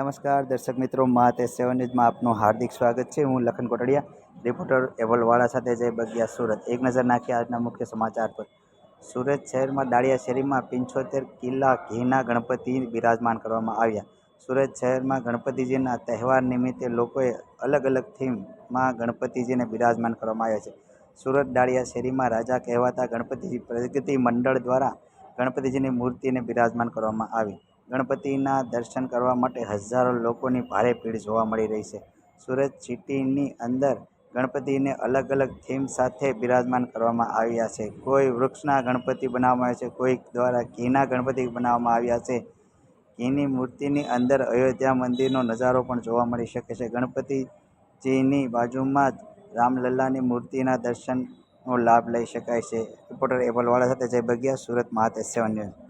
નમસ્કાર દર્શક મિત્રો, મહાતેજ 7 ન્યૂઝમાં આપનું હાર્દિક સ્વાગત છે। હું લખન કોટડિયા, રિપોર્ટર એવલવાળા સાથે જય બગિયા સુરત। એક નજર નાખીએ આજના મુખ્ય સમાચાર પર। સુરત શહેરમાં દાળિયા શેરીમાં 75 કિલ્લા ઘીના ગણપતિ બિરાજમાન કરવામાં આવ્યા। સુરત શહેરમાં ગણપતિજીના તહેવાર નિમિત્તે લોકોએ અલગ અલગ થીમમાં ગણપતિજીને બિરાજમાન કરવામાં આવ્યા છે। સુરત દાળિયા શેરીમાં રાજા કહેવાતા ગણપતિજી પ્રગતિ મંડળ દ્વારા ગણપતિજીની મૂર્તિને બિરાજમાન કરવામાં આવી। ગણપતિના દર્શન કરવા માટે હજારો લોકોની ભારે ભીડ જોવા મળી રહી છે। સુરત સિટીની અંદર ગણપતિને અલગ અલગ થીમ સાથે બિરાજમાન કરવામાં આવ્યા છે। કોઈ વૃક્ષના ગણપતિ બનાવવામાં આવ્યા છે, કોઈ દ્વારા ઘીના ગણપતિ બનાવવામાં આવ્યા છે। ઘીની મૂર્તિની અંદર અયોધ્યા મંદિરનો નજારો પણ જોવા મળી શકે છે। ગણપતિજીની બાજુમાં જ રામલલ્લાની મૂર્તિના દર્શનનો લાભ લઈ શકાય છે। રિપોર્ટર એવલવાળા સાથે જય બગિયા, સુરત, મહાતેજ 7 ન્યૂઝ।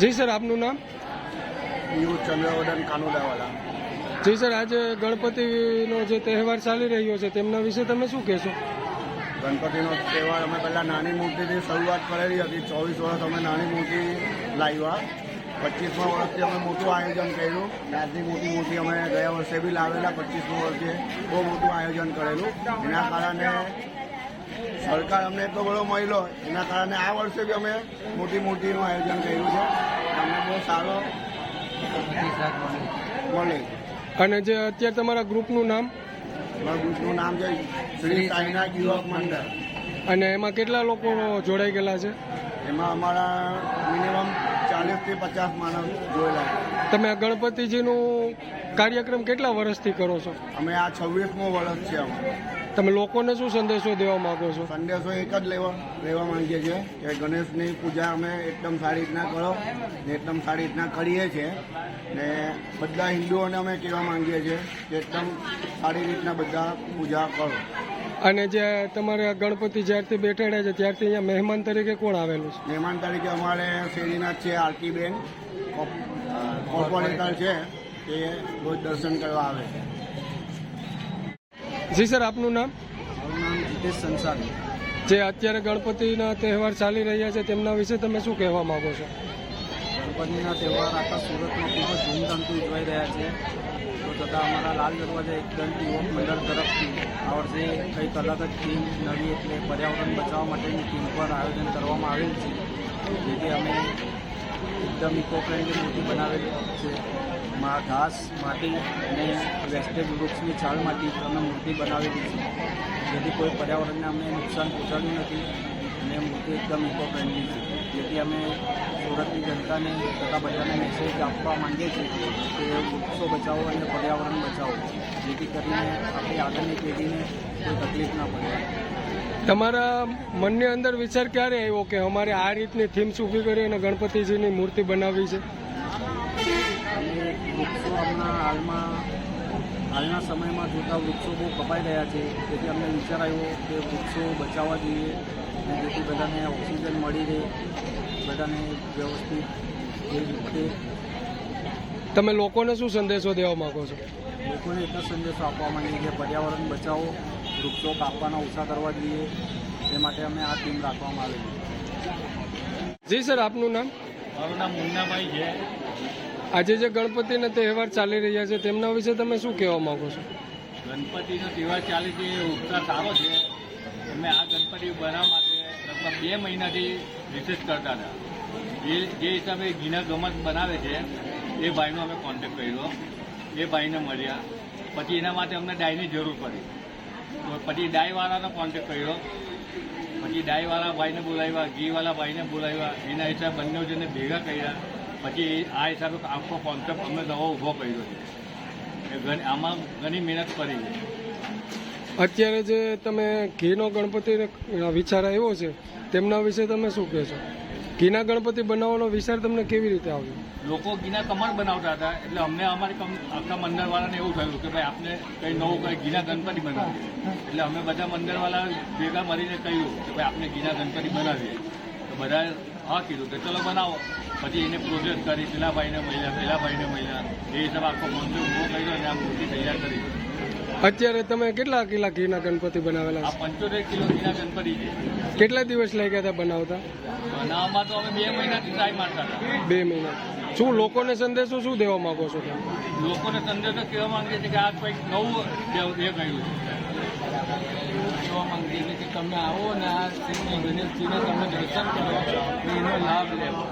જી સર, આપનું નામ? યુ ચંદ્રવદન કાનુડાવાલા। જી સર, આજે ગણપતિનો જે તહેવાર ચાલી રહ્યો છે તેમના વિશે તમે શું કહેશો? ગણપતિનો તહેવાર અમે પહેલાં નાની મૂર્તિથી શરૂઆત કરેલી હતી। 24 વર્ષ અમે નાની મૂર્તિ લાવ્યા। 25મા વર્ષથી અમે મોટું આયોજન કર્યું। નાની મોટી મૂર્તિ અમે ગયા વર્ષે બી લાવેલા। 25મા વર્ષે બહુ મોટું આયોજન કરેલું। એના કારણે સરકાર અમને એટલો બધો મળ્યો, એના કારણે આ વર્ષે બી અમે મોટી મૂર્તિનું આયોજન કર્યું છે। અમને બહુ સારો મળે। અને જે અત્યારે તમારા ગ્રુપનું નામ? અમારા ગ્રુપનું નામ છે શ્રી સાંઈનાથ યુવક મંડળ। અને એમાં કેટલા લોકો જોડાઈ ગયેલા છે? એમાં અમારા મિનિમમ 40 થી 50 માણસ જોયેલા છે। તમે આ ગણપતિજીનું કાર્યક્રમ કેટલા વર્ષથી કરો છો? અમે આ 26મો વર્ષ છે। અમે તમે લોકોને શું સંદેશો દેવા માંગો છો? સંદેશો એક જ લેવા માંગીએ છીએ કે ગણેશની પૂજા અમે એકદમ સારી રીતના કરો ને એકદમ સારી રીતના કરીએ છીએ। ને બધા હિન્દુઓને અમે કહેવા માંગીએ છીએ કે એકદમ સારી રીતના બધા પૂજા કરો। અને જે તમારે ગણપતિ જ્યારથી બેઠાડ્યા છે ત્યારથી અહીંયા મહેમાન તરીકે કોણ આવેલું છે? મહેમાન તરીકે અમારે શેરીના છે આરતીબેન, કોર્પોરેટર છે, તે રોજ દર્શન કરવા આવે છે। જી સર, આપનું નામ? મારું નામ જીતેશ સંસારી. જે અત્યારે ગણપતિના તહેવાર ચાલી રહ્યા છે તેમના વિશે તમે શું કહેવા માંગો છો? ગણપતિના તહેવાર આખા સુરતમાં ખૂબ જ ધૂમધામથી ઉજવાઈ રહ્યા છે. તો તથા અમારા લાલ દરવાજા એકદમ યુવક મંડળ તરફથી આ વર્ષે કંઈક અલગ જ થીમ નવી એટલે પર્યાવરણ બચાવવા માટેની થીમ પર આયોજન કરવામાં આવેલ છે. જેથી અમે એકદમ ઇકો ફ્રેન્ડલી મૂર્તિ બનાવેલી છે. ઘાસ, માટી અને વેસ્ટેજ વૃક્ષની છાલમાંથી અમે મૂર્તિ બનાવેલી છે. જેથી કોઈ પર્યાવરણને અમને નુકસાન પહોંચાડ્યું નથી અને મૂર્તિ એકદમ ઇકો ફ્રેન્ડલી છે. જેથી અમે સુરતની જનતાને તથા બધાને મેસેજ આપવા માંગીએ છીએ કે વૃક્ષો બચાવો અને પર્યાવરણ બચાવો, જેથી કરીને આપણી આગળની પેઢીને કોઈ તકલીફ ના પડે. તમારા મનની અંદર વિચાર ક્યારે આવ્યો કે અમારે આ રીતની થીમ્સ ઊભી કરી અને ગણપતિજીની મૂર્તિ બનાવવી છે? અને વૃક્ષો હાલના સમયમાં જોતા વૃક્ષો બહુ કપાઈ રહ્યા છે. તેથી અમને વિચાર આવ્યો કે વૃક્ષો બચાવવા જોઈએ અને જેથી બધાને ઓક્સિજન મળી રહે, બધાને વ્યવસ્થિત એ રીતે. તમે લોકોને શું સંદેશો દેવા માંગો છો? લોકોને એક જ સંદેશો આપવા માંગીએ કે પર્યાવરણ બચાવો, વૃક્ષો કાપવાના ઓછા કરવા જોઈએ. એ માટે અમે આ થીમ રાખવામાં આવેલી. જી સર, આપનું નામ? મારું નામ મુન્નાભાઈ છે. આજે જે ગણપતિના તહેવાર ચાલી રહ્યા છે તેમના વિશે તમે શું કહેવા માંગો છો? ગણપતિનો તહેવાર ચાલે છે એ ઉત્સાહ સારો છે. અમે આ ગણપતિ બનાવવા માટે લગભગ 2 મહિનાથી રિસર્ચ કરતા હતા. જે હિસાબે ગીના ગમત બનાવે છે એ ભાઈનો અમે કોન્ટેક્ટ કર્યો. એ ભાઈને મળ્યા. પછી એના માટે અમને ડાયની જરૂર પડી. તો પછી ડાયવાળાનો કોન્ટેક્ટ કર્યો. પછી ડાયવાળા ભાઈને બોલાવ્યા, ઘીવાળા ભાઈને બોલાવ્યા. એના હિસાબે બંને જણને ભેગા કર્યા. પછી આ હિસાબે આખો કોન્સેપ્ટ અમે નવો ઊભો કર્યો છે. આમાં ઘણી મહેનત કરી છે. અત્યારે જે તમે ઘીનો ગણપતિ વિચાર આવ્યો છે તેમના વિશે તમે શું કહેશો? ઘીના ગણપતિ બનાવવાનો વિચાર તમને કેવી રીતે આવ્યો? લોકો ઘીના કમળ બનાવતા હતા એટલે અમને અમારી આખા મંદિરવાળાને એવું થયું કે ભાઈ આપણે કંઈ નવું કંઈ ઘીના ગણપતિ બનાવીએ. એટલે અમે બધા મંદિરવાળા ભેગા મળીને કહ્યું કે ભાઈ આપણે ઘીના ગણપતિ બનાવીએ. તો બધાએ હા કીધું કે ચલો બનાવો. પછી એને પ્રોસેસ કરી, પેલા ભાઈને મળ્યા. એ હિસાબે આખો કોન્સેપ્ટ ઊભો કર્યો અને આ મૂર્તિ તૈયાર કરી. અત્યારે તમે કેટલા કિલા ઘીના ગણપતિ બનાવેલા આ 75 કિલો ઘીના ગણપતિ છે. છે? કેટલા દિવસ લાગ્યા હતા બનાવતા? બનાવવામાં તો અમે 2 મહિનાથી ટ્રાય મારતા હતા. 2 મહિના. શું લોકોને સંદેશો શું દેવા માંગો છો તમે? લોકોને સંદેશો કહેવા માંગીએ છીએ કે આ કંઈક નવું એ કહ્યું છે. કહેવા માંગીએ છીએ કે તમે આવો ને આ શ્રી ગણેશજીના તમે દર્શન કરો, એનો લાભ લેવો.